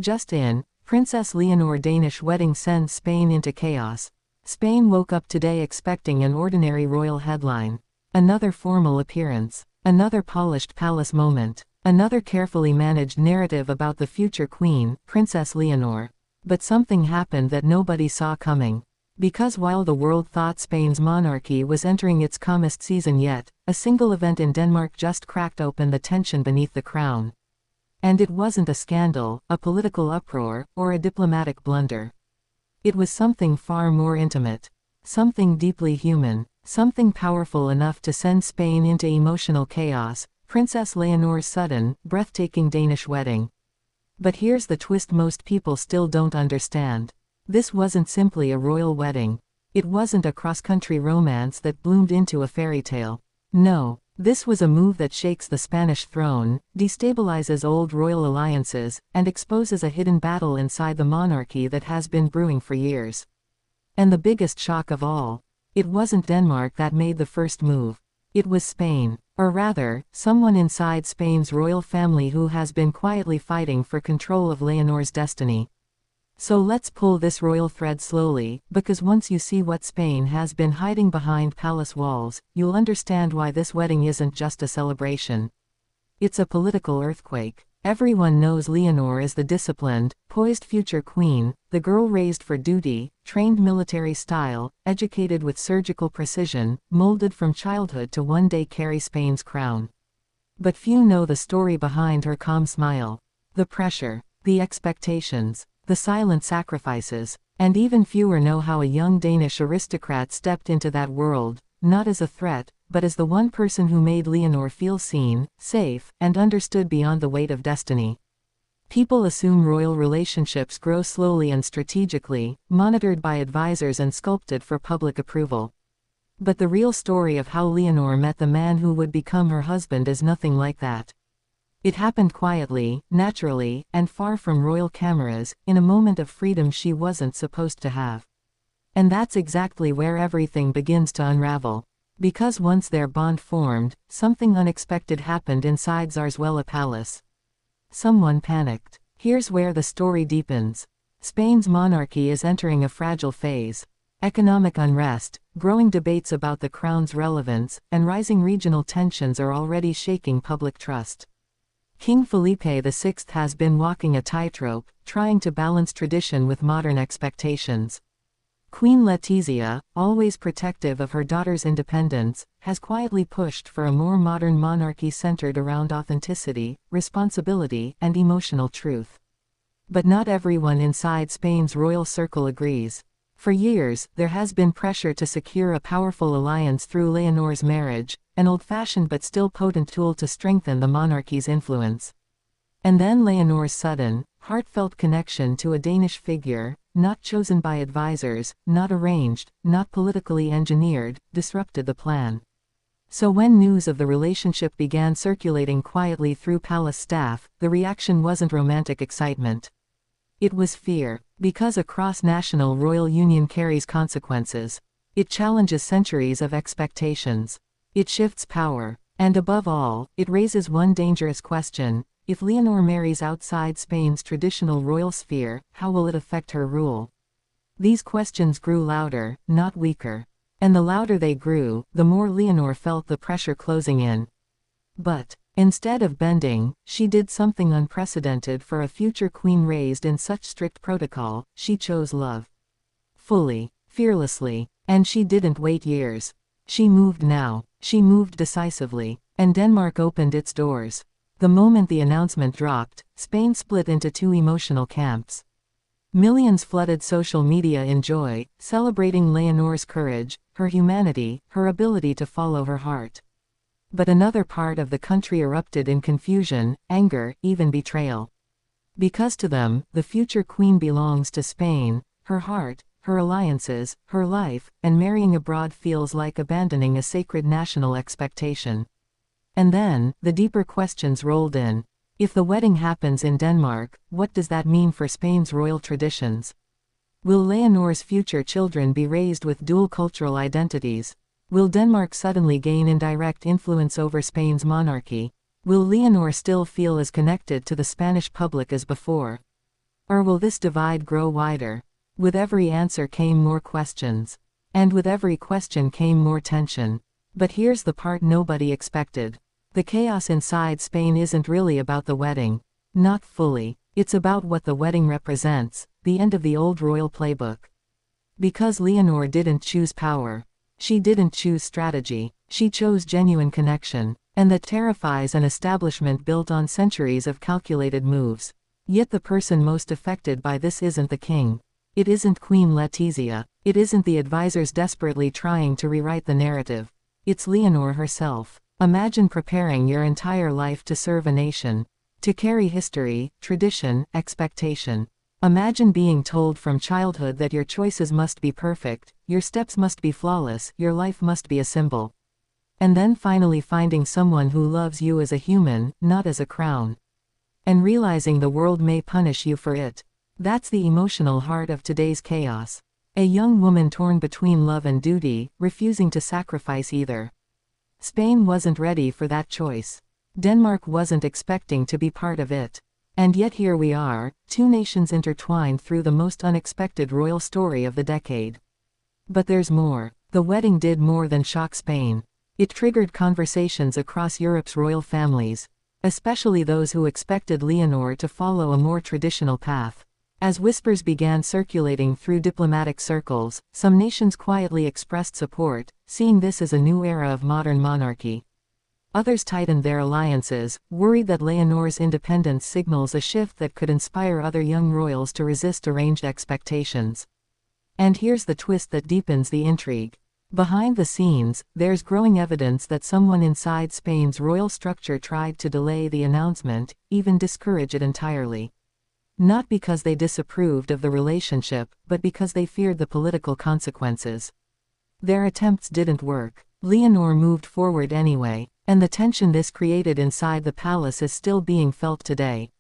Just in, Princess Leonor Danish wedding sends Spain into chaos. Spain woke up today expecting an ordinary royal headline. Another formal appearance. Another polished palace moment. Another carefully managed narrative about the future queen, Princess Leonor. But something happened that nobody saw coming. Because while the world thought Spain's monarchy was entering its calmest season yet, a single event in Denmark just cracked open the tension beneath the crown. And it wasn't a scandal, a political uproar, or a diplomatic blunder. It was something far more intimate. Something deeply human. Something powerful enough to send Spain into emotional chaos: Princess Leonor's sudden, breathtaking Danish wedding. But here's the twist most people still don't understand. This wasn't simply a royal wedding. It wasn't a cross-country romance that bloomed into a fairy tale. No, this was a move that shakes the Spanish throne, destabilizes old royal alliances, and exposes a hidden battle inside the monarchy that has been brewing for years. And the biggest shock of all, it wasn't Denmark that made the first move. It was Spain. Or rather, someone inside Spain's royal family who has been quietly fighting for control of Leonor's destiny. So let's pull this royal thread slowly, because once you see what Spain has been hiding behind palace walls, you'll understand why this wedding isn't just a celebration. It's a political earthquake. Everyone knows Leonor is the disciplined, poised future queen, the girl raised for duty, trained military style, educated with surgical precision, molded from childhood to one day carry Spain's crown. But few know the story behind her calm smile. The pressure, the expectations, the silent sacrifices, and even fewer know how a young Danish aristocrat stepped into that world, not as a threat, but as the one person who made Leonor feel seen, safe, and understood beyond the weight of destiny. People assume royal relationships grow slowly and strategically, monitored by advisors and sculpted for public approval. But the real story of how Leonor met the man who would become her husband is nothing like that. It happened quietly, naturally, and far from royal cameras, in a moment of freedom she wasn't supposed to have. And that's exactly where everything begins to unravel. Because once their bond formed, something unexpected happened inside Zarzuela Palace. Someone panicked. Here's where the story deepens. Spain's monarchy is entering a fragile phase. Economic unrest, growing debates about the crown's relevance, and rising regional tensions are already shaking public trust. King Felipe VI has been walking a tightrope, trying to balance tradition with modern expectations. Queen Letizia, always protective of her daughter's independence, has quietly pushed for a more modern monarchy centered around authenticity, responsibility, and emotional truth. But not everyone inside Spain's royal circle agrees. For years, there has been pressure to secure a powerful alliance through Leonor's marriage, an old-fashioned but still potent tool to strengthen the monarchy's influence. And then Leonor's sudden, heartfelt connection to a Danish figure, not chosen by advisors, not arranged, not politically engineered, disrupted the plan. So when news of the relationship began circulating quietly through palace staff, the reaction wasn't romantic excitement. It was fear, because a cross-national royal union carries consequences. It challenges centuries of expectations. It shifts power. And above all, it raises one dangerous question: if Leonor marries outside Spain's traditional royal sphere, how will it affect her rule? These questions grew louder, not weaker. And the louder they grew, the more Leonor felt the pressure closing in. But instead of bending, she did something unprecedented for a future queen raised in such strict protocol. She chose love. Fully, fearlessly. And she didn't wait years. She moved now. She moved decisively. And Denmark opened its doors. The moment the announcement dropped, Spain split into two emotional camps. Millions flooded social media in joy, celebrating Leonor's courage, her humanity, her ability to follow her heart. But another part of the country erupted in confusion, anger, even betrayal. Because to them, the future queen belongs to Spain, her heart, her alliances, her life, and marrying abroad feels like abandoning a sacred national expectation. And then, the deeper questions rolled in. If the wedding happens in Denmark, what does that mean for Spain's royal traditions? Will Leonor's future children be raised with dual cultural identities? Will Denmark suddenly gain indirect influence over Spain's monarchy? Will Leonor still feel as connected to the Spanish public as before? Or will this divide grow wider? With every answer came more questions. And with every question came more tension. But here's the part nobody expected. The chaos inside Spain isn't really about the wedding. Not fully. It's about what the wedding represents, the end of the old royal playbook. Because Leonor didn't choose power. She didn't choose strategy. She chose genuine connection. And that terrifies an establishment built on centuries of calculated moves. Yet the person most affected by this isn't the king. It isn't Queen Letizia. It isn't the advisors desperately trying to rewrite the narrative. It's Leonor herself. Imagine preparing your entire life to serve a nation. To carry history, tradition, expectation. Imagine being told from childhood that your choices must be perfect, your steps must be flawless, your life must be a symbol. And then finally finding someone who loves you as a human, not as a crown. And realizing the world may punish you for it. That's the emotional heart of today's chaos. A young woman torn between love and duty, refusing to sacrifice either. Spain wasn't ready for that choice. Denmark wasn't expecting to be part of it. And yet here we are, two nations intertwined through the most unexpected royal story of the decade. But there's more. The wedding did more than shock Spain. It triggered conversations across Europe's royal families, especially those who expected Leonor to follow a more traditional path. As whispers began circulating through diplomatic circles, some nations quietly expressed support, seeing this as a new era of modern monarchy. Others tightened their alliances, worried that Leonor's independence signals a shift that could inspire other young royals to resist arranged expectations. And here's the twist that deepens the intrigue. Behind the scenes, there's growing evidence that someone inside Spain's royal structure tried to delay the announcement, even discourage it entirely. Not because they disapproved of the relationship, but because they feared the political consequences. Their attempts didn't work. Leonor moved forward anyway, and the tension this created inside the palace is still being felt today.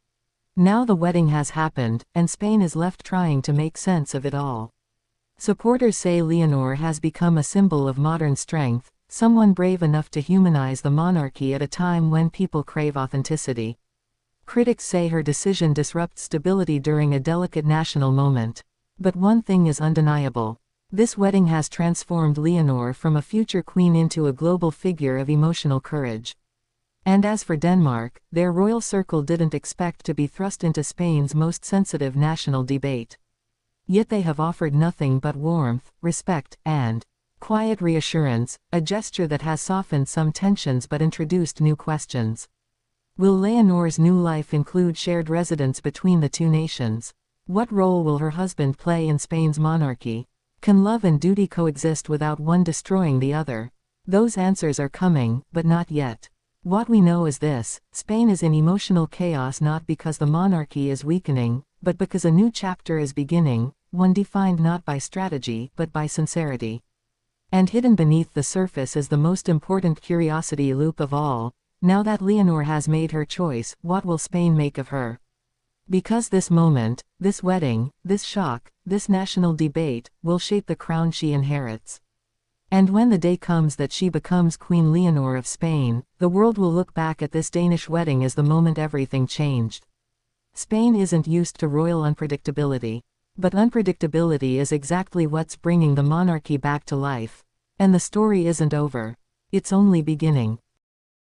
Now the wedding has happened, and Spain is left trying to make sense of it all. Supporters say Leonor has become a symbol of modern strength, someone brave enough to humanize the monarchy at a time when people crave authenticity. Critics say her decision disrupts stability during a delicate national moment. But one thing is undeniable. This wedding has transformed Leonor from a future queen into a global figure of emotional courage. And as for Denmark, their royal circle didn't expect to be thrust into Spain's most sensitive national debate. Yet they have offered nothing but warmth, respect, and quiet reassurance, a gesture that has softened some tensions but introduced new questions. Will Leonor's new life include shared residence between the two nations? What role will her husband play in Spain's monarchy? Can love and duty coexist without one destroying the other? Those answers are coming, but not yet. What we know is this: Spain is in emotional chaos not because the monarchy is weakening, but because a new chapter is beginning, one defined not by strategy but by sincerity. And hidden beneath the surface is the most important curiosity loop of all. Now that Leonor has made her choice, what will Spain make of her? Because this moment, this wedding, this shock, this national debate, will shape the crown she inherits. And when the day comes that she becomes Queen Leonor of Spain, the world will look back at this Danish wedding as the moment everything changed. Spain isn't used to royal unpredictability. But unpredictability is exactly what's bringing the monarchy back to life. And the story isn't over. It's only beginning.